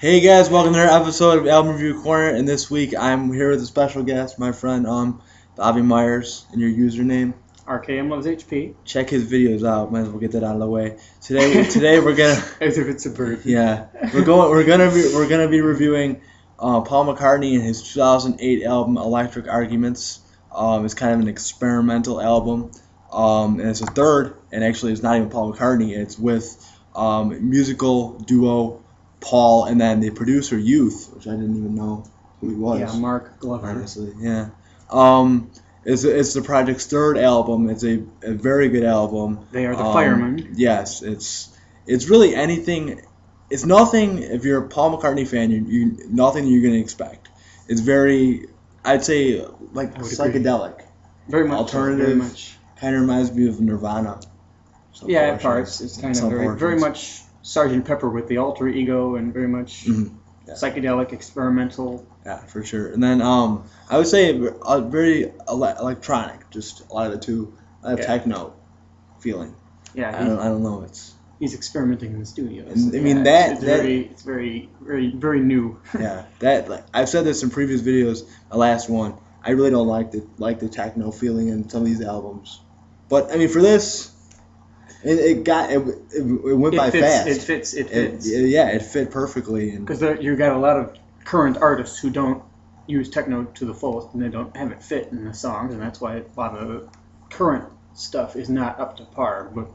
Hey guys, welcome to another episode of Album Review Corner, and this week I'm here with a special guest, my friend Bobby Myers, and your username. rkmloveshp. Check his videos out. Might as well get that out of the way. Today we're gonna As if it's a bird. yeah we're gonna be reviewing Paul McCartney and his 2008 album Electric Arguments. It's kind of an experimental album, and it's a third, and actually it's not even Paul McCartney. It's with musical duo Paul, and then the producer Youth, which I didn't even know who he was. Yeah, Mark Glover. Honestly, yeah. It's the project's third album. It's a very good album. They are the Fireman. Yes, it's really anything. It's nothing. If you're a Paul McCartney fan, you nothing you're gonna expect. It's very, I'd say, like psychedelic, Very much alternative. Very much. Kind of reminds me of Nirvana. Yeah, at parts. It's kind of very much Sgt. Pepper with the alter ego, and very much psychedelic, experimental. Yeah, for sure. And then I would say very electronic, just a lot of it too. A lot of techno feeling. Yeah, I don't know. He's experimenting in the studio. And, So, I mean it's very new. Yeah, I've said this in previous videos. My last one, I really don't like the techno feeling in some of these albums, but I mean for this, it went by fast. It fits. It fit perfectly. Because you got a lot of current artists who don't use techno to the fullest, and they don't have it fit in the songs, and that's why a lot of the current stuff is not up to par. But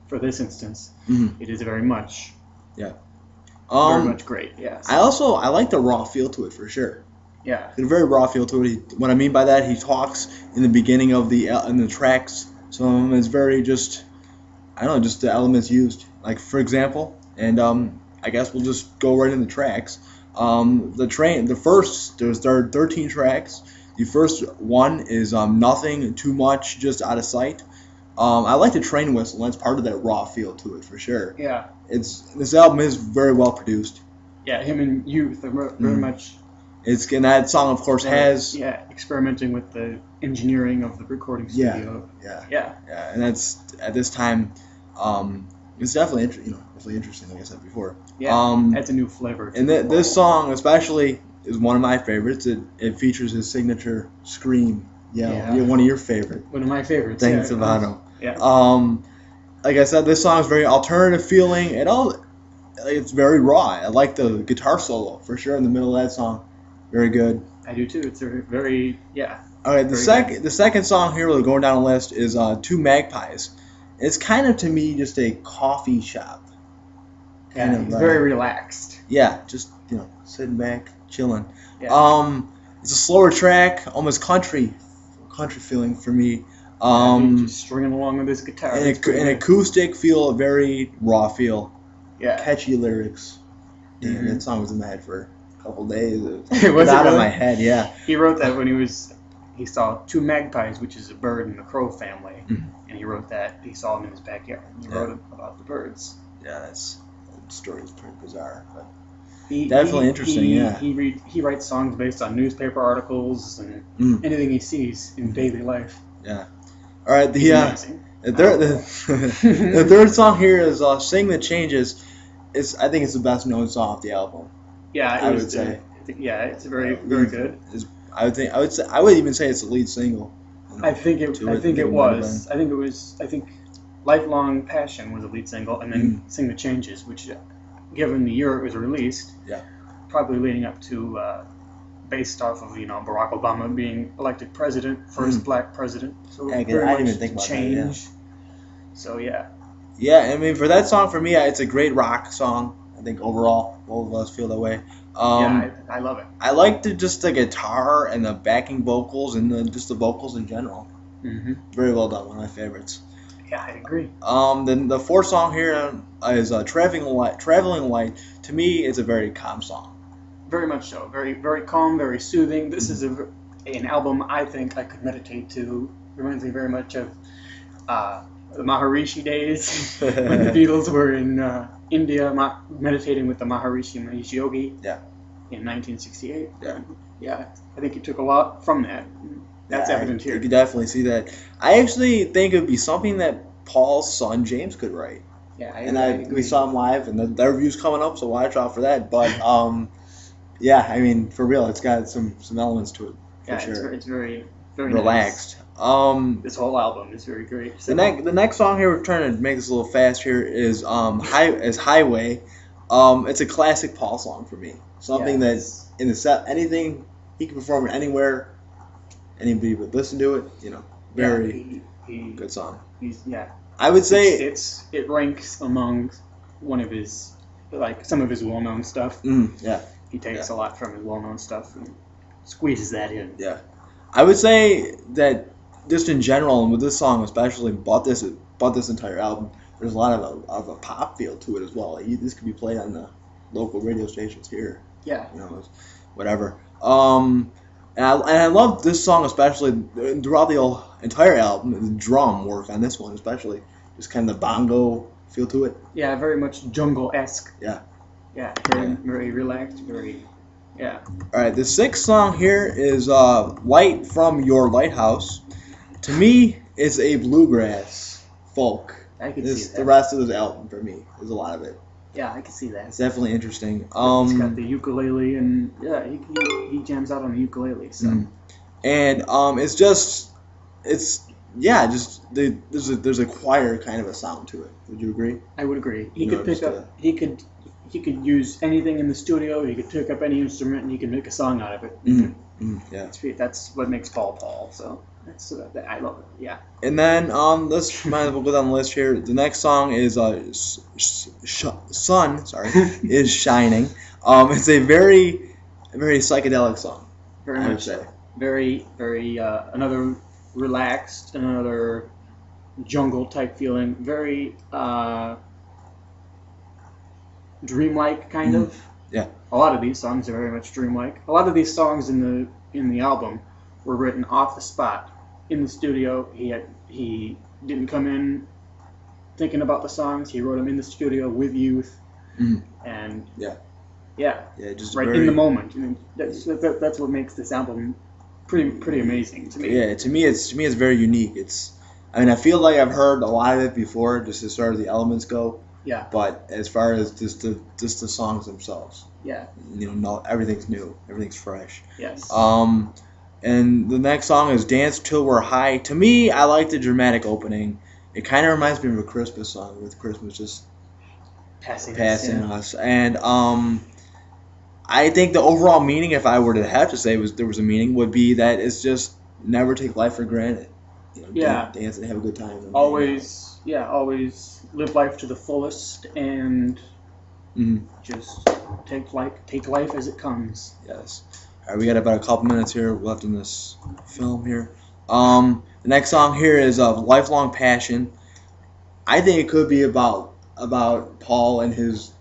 for this instance, it is very much very much great. Yeah. I like the raw feel to it for sure. Yeah. It's a very raw feel to it. What I mean by that, he talks in the beginning of in the tracks. So it's very just, I don't know, just the elements used. Like for example, and I guess we'll just go right in the tracks. There are 13 tracks. The first one is nothing too much, just out of sight. I like the train whistle. That's part of that raw feel to it for sure. Yeah. This album is very well produced. Yeah, him and Youth are very much. And that song, of course, has experimenting with the engineering of the recording studio. Yeah. And that's at this time, it's definitely interesting, like I said before. Yeah, adds a new flavor. And this song especially is one of my favorites. It features his signature scream. Yeah, one of your favorites. One of my favorites. Thanks, Savano. Yeah. Like I said, this song is very alternative feeling. It's very raw. I like the guitar solo for sure in the middle of that song. Very good. I do too. It's very All right, the second song here, we're going down the list, is Two Magpies. It's kind of to me just a coffee shop. He's very relaxed. Yeah, just sitting back, chilling. Yeah. It's a slower track, almost country feeling for me. Just stringing along with his guitar. An acoustic feel, a very raw feel. Yeah. Catchy lyrics. Damn, that song was in my head for a couple days. It was out of my head, yeah. He wrote that when he saw two magpies, which is a bird in the crow family, and he wrote that he saw them in his backyard. He wrote about the birds. Yeah, that story is pretty bizarre, but definitely interesting. He writes songs based on newspaper articles and anything he sees in daily life. Yeah. All right. The third song here is "Sing the Changes." I think it's the best known song off the album. Yeah, I would say. Yeah, it's very good. I would even say it's the lead single. I think it was. I think "Lifelong Passion" was the lead single, and then "Sing the Changes," which, given the year it was released, probably leading up to, based off of Barack Obama being elected president, first black president. So I didn't even think about change. That, yeah. So yeah. Yeah, I mean for that song for me, it's a great rock song. I think overall, both of us feel that way. I love it. I like the guitar and the backing vocals and just the vocals in general. Very well done. One of my favorites. Yeah, I agree. Then the fourth song here is Traveling Light. To me, it's a very calm song. Very much so. Very, very calm, very soothing. This is an album I think I could meditate to. Reminds me very much of the Maharishi days when the Beatles were in India meditating with the Maharishi Mahesh Yogi in 1968. Yeah, I think he took a lot from that. That's evident here. You could definitely see that. I actually think it would be something that Paul's son James could write. Yeah, And I we agree. saw him live, and the review's coming up, so watch out for that. But yeah, I mean, for real, it's got some elements to it for Yeah, sure. it's very very Relaxed. nice. This whole album is very great. So. The next song here, we're trying to make this a little fast here, is Highway. It's a classic Paul song for me. Something that's in the set, anything he can perform it anywhere, anybody would listen to it. You know, very good song. I would say it ranks among one of his some of his well-known stuff. Yeah. He takes a lot from his well-known stuff and squeezes that in. Yeah. I would say that just in general, and with this song especially, bought this entire album, there's a lot of a pop feel to it as well. This could be played on the local radio stations here. Yeah. You know, whatever. And I love this song especially throughout the entire album. The drum work on this one especially, just kind of the bongo feel to it. Yeah, very much jungle-esque. Yeah. Yeah, very relaxed, very. Yeah. All right, the sixth song here is "Light from Your Lighthouse." To me, it's a bluegrass folk. I can see that. The rest of this album for me is a lot of it. Yeah, I can see that. It's definitely interesting. He's got the ukulele, and he jams out on the ukulele. So. And there's a choir kind of a sound to it. Would you agree? I would agree. He could use anything in the studio. He could pick up any instrument, and he could make a song out of it. Yeah. That's what makes Paul. So I love it. Yeah. And then let's might as well go down the list here. The next song is Sun. Sorry, is Shining. It's a very psychedelic song. Very much so. Very another relaxed, another jungle type feeling. Very dreamlike kind of. Yeah. A lot of these songs are very much dreamlike. A lot of these songs in the album were written off the spot in the studio. He didn't come in thinking about the songs. He wrote them in the studio with youth, and just in the moment. I mean, that's what makes this album pretty amazing to me. Yeah, to me it's very unique. I feel like I've heard a lot of it before, just as far as the elements go. Yeah. But as far as just the songs themselves, everything's new, everything's fresh. Yes. And the next song is Dance Till We're High. To me, I like the dramatic opening. It kind of reminds me of a Christmas song, with Christmas just passing us. And I think the overall meaning, if I were to have to say there was a meaning, would be that it's just never take life for granted. Dance and have a good time. Always live life to the fullest and just take life as it comes. Yes. All right, we got about a couple minutes here left in this film here. The next song here is Lifelong Passion. I think it could be about Paul and his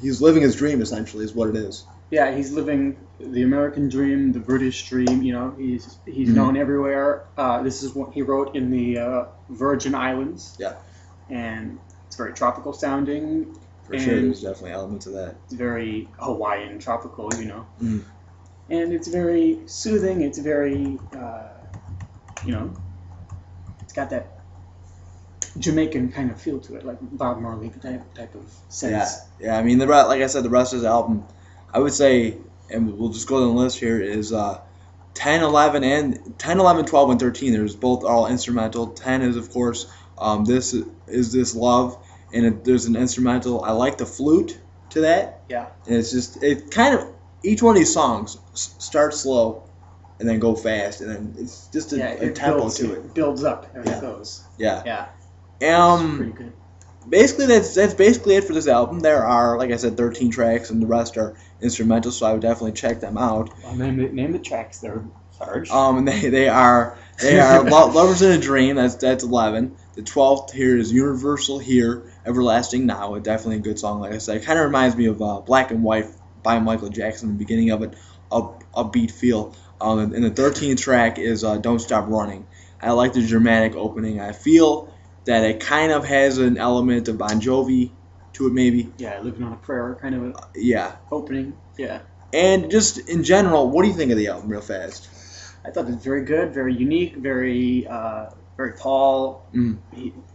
he's living his dream, essentially, is what it is. Yeah, he's living the American dream, the British dream. He's known everywhere. This is what he wrote in the Virgin Islands. Yeah. And it's very tropical sounding. For sure, there's definitely elements of that. It's very Hawaiian tropical, And it's very soothing. It's very, it's got that Jamaican kind of feel to it, like Bob Marley type of sense. Yeah. I mean, like I said, the rest of the album, I would say, and we'll just go down the list here, is 10, 11, 12, and 13. There's both all instrumental. 10 is, of course, This Love, and there's an instrumental. I like the flute to that. Yeah. And it kind of, each one of these songs starts slow and then go fast, and then it's just a tempo to it. It builds up as it goes. Yeah. It's pretty good. Basically, that's basically it for this album. There are, like I said, 13 tracks, and the rest are instrumental, so I would definitely check them out. Well, name the tracks there, Sarge. And they are Lovers in a Dream. That's 11. The 12th here is Universal Here, Everlasting Now. Definitely a good song, like I said. It kind of reminds me of Black and White by Michael Jackson. The beginning of it, upbeat feel. And the 13th track is Don't Stop Running. I like the dramatic opening. I feel that it kind of has an element of Bon Jovi to it, maybe. Yeah, Living on a Prayer kind of opening. Yeah. And just in general, what do you think of the album, real fast? I thought it was very good, very unique, very very Paul. Mm.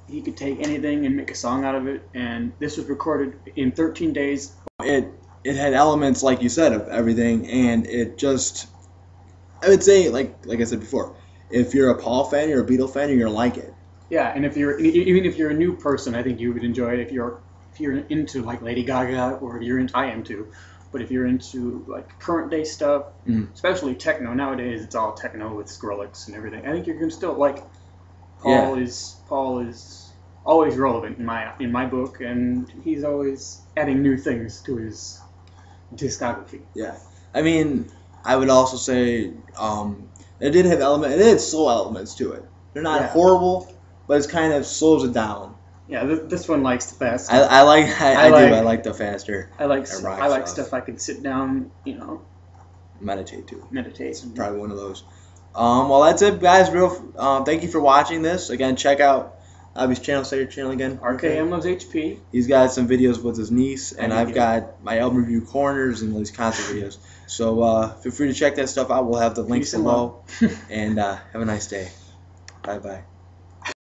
He could take anything and make a song out of it. And this was recorded in 13 days. It had elements, like you said, of everything, and it just, I would say, like I said before, if you're a Paul fan, you're a Beatle fan, you're gonna like it. Yeah, and even if you're a new person, I think you would enjoy it. If you're into like Lady Gaga, or if you're into, I am too, but if you're into like current day stuff, especially techno nowadays, it's all techno with Skrillex and everything. I think you're gonna still like. Paul is always relevant in my book, and he's always adding new things to his discography. Yeah, I mean, I would also say it did have it had slow elements to it. They're not horrible, but it kind of slows it down. Yeah, this one likes the fast. I like the faster. I like stuff I can sit down, meditate to. Meditate. Probably one of those. Well, that's it, guys. Thank you for watching this. Again, check out Abby's channel. Say your channel again. rkmloveshp. He's got some videos with his niece, and I've got my album review corners and these concert videos. So feel free to check that stuff out. We'll have the links below. And have a nice day. Bye-bye.